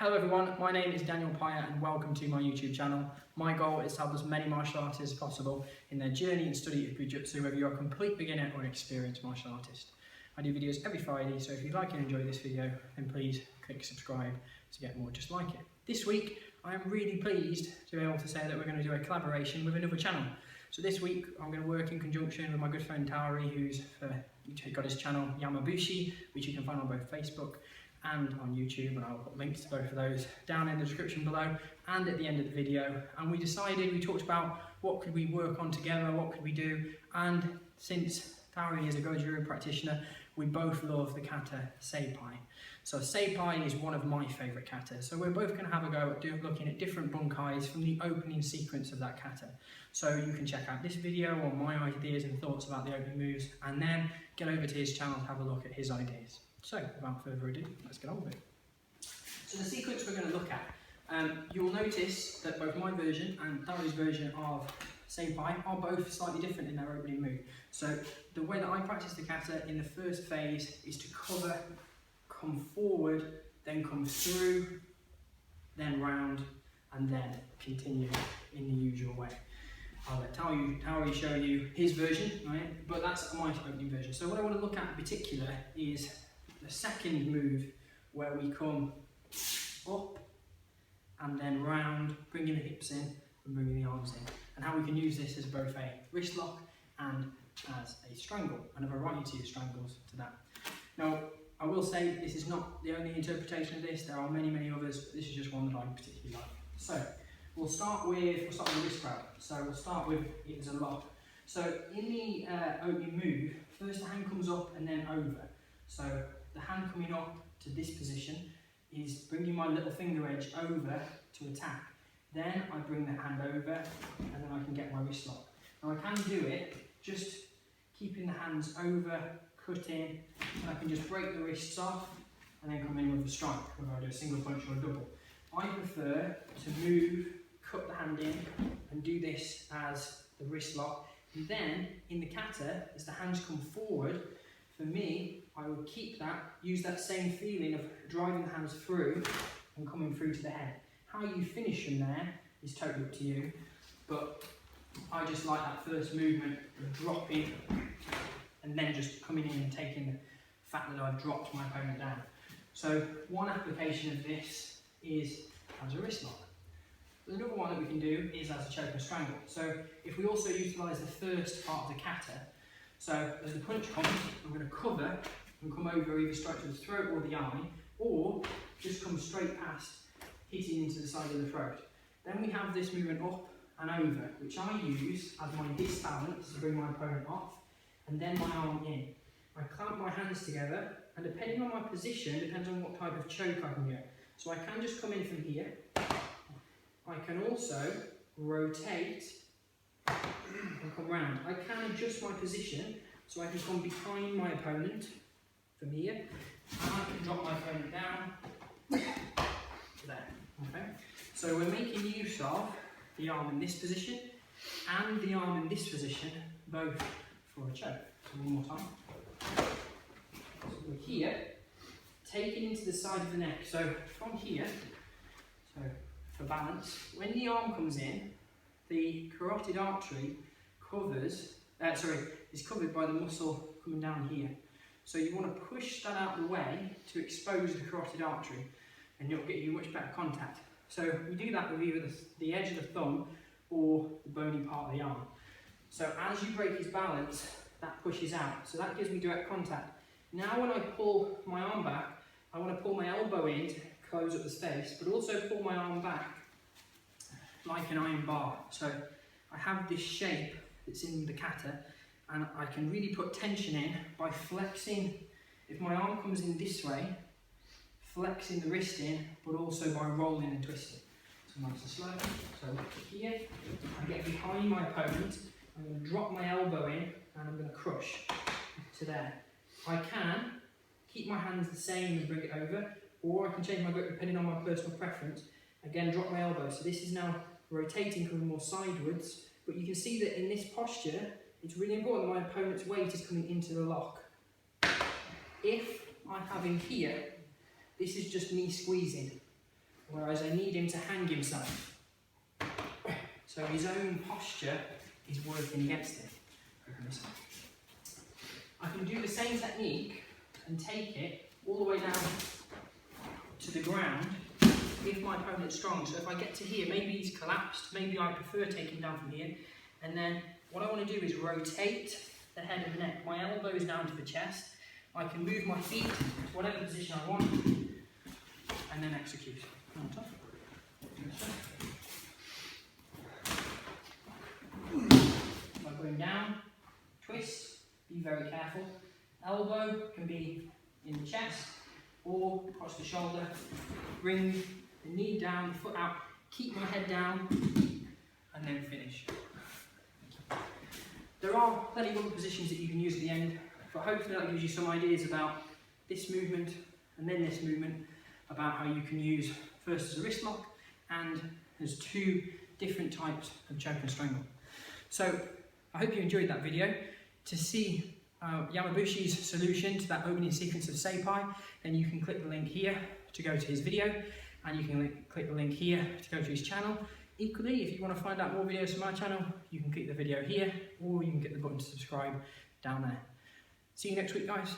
Hello everyone, my name is Daniel Pyatt and welcome to my YouTube channel. My goal is to help as many martial artists as possible in their journey and study of Jiu-Jitsu, whether you're a complete beginner or an experienced martial artist. I do videos every Friday, so if you like and enjoy this video, then please click subscribe to get more just like it. This week, I am really pleased to be able to say that we're going to do a collaboration with another channel. So this week, I'm going to work in conjunction with my good friend Tuari, who's got his channel Yamabushi, which you can find on both Facebook and on YouTube, and I'll put links to both of those down in the description below and at the end of the video. And we talked about what could we work on together, what could we do, and since Tuari is a Goju practitioner, we both love the Kata SEIPAI. So SEIPAI is one of my favourite katas, so we're both going to have a go at looking at different bunkais from the opening sequence of that kata. So you can check out this video on my ideas and thoughts about the opening moves, and then get over to his channel and have a look at his ideas. So, without further ado, let's get on with it. So the sequence we're going to look at, you'll notice that both my version and Tuari's version of SEIPAI are both slightly different in their opening move. So the way that I practice the kata in the first phase is to cover, come forward, then come through, then round, and then continue in the usual way. I'll let Tuari show you his version, right? But that's my opening version. So what I want to look at in particular is the second move, where we come up and then round, bringing the hips in and bringing the arms in, and how we can use this as both a wrist lock and as a strangle, and a variety of strangles to that. Now, I will say this is not the only interpretation of this. There are many others, but this is just one that I particularly like. So we'll start with the wrist grab. So we'll start with it as a lock. So in the opening move, first the hand comes up and then over. So the hand coming up to this position is bringing my little finger edge over to attack. Then I bring the hand over and then I can get my wrist lock. Now I can do it just keeping the hands over, cutting, and I can just break the wrists off and then come in with a strike, whether I do a single punch or a double. I prefer to move, cut the hand in and do this as the wrist lock. And then in the kata, as the hands come forward, for me, I would keep that, use that same feeling of driving the hands through and coming through to the head. How you finish from there is totally up to you, but I just like that first movement of dropping and then just coming in and taking the fact that I've dropped my opponent down. So one application of this is as a wrist lock. Another one that we can do is as a choke and strangle. So if we also utilise the first part of the kata, so as the punch comes, I'm going to cover and come over either straight to the throat or the eye, or just come straight past, hitting into the side of the throat. Then we have this movement up and over, which I use as my disbalance to bring my opponent off, and then my arm in. I clamp my hands together, and depending on my position, depends on what type of choke I can get. So I can just come in from here. I can also rotate and come round. I can adjust my position so I can come behind my opponent from here, and I can drop my opponent down to there. Okay? So we're making use of the arm in this position and the arm in this position, both for a choke. So one more time. So we're here, taking into the side of the neck. So from here, so for balance, when the arm comes in, the carotid artery is covered by the muscle coming down here. So you want to push that out of the way to expose the carotid artery, and it'll get you much better contact. So we do that with either the edge of the thumb or the bony part of the arm. So as you break his balance, that pushes out. So that gives me direct contact. Now when I pull my arm back, I want to pull my elbow in to close up the space, but also pull my arm back like an iron bar. So I have this shape that's in the kata, and I can really put tension in by flexing. If my arm comes in this way, flexing the wrist in, but also by rolling and twisting. So nice and slow. So here, I get behind my opponent, I'm going to drop my elbow in, and I'm going to crush to there. I can keep my hands the same and bring it over, or I can change my grip depending on my personal preference. Again, drop my elbow. So this is now rotating, coming more sidewards, but you can see that in this posture, it's really important that my opponent's weight is coming into the lock. If I have him here, this is just me squeezing. whereas I need him to hang himself. So his own posture is working against him. I can do the same technique and take it all the way down to the ground if my opponent's strong. So if I get to here, maybe he's collapsed, maybe I prefer taking down from here, and then what I want to do is rotate the head and neck. My elbow is down to the chest. I can move my feet to whatever position I want, and then execute. By going down, twist, be very careful. Elbow can be in the chest or across the shoulder. Bring the knee down, the foot out, keep my head down, and then finish. There are plenty of other positions that you can use at the end, but hopefully that gives you some ideas about this movement and then this movement, about how you can use first as a wrist lock and as two different types of choke and strangle. So I hope you enjoyed that video. To see Yamabushi's solution to that opening sequence of Seipai, then you can click the link here to go to his video, and you can click the link here to go to his channel. Equally, if you want to find out more videos from my channel, you can click the video here, or you can get the button to subscribe down there. See you next week, guys.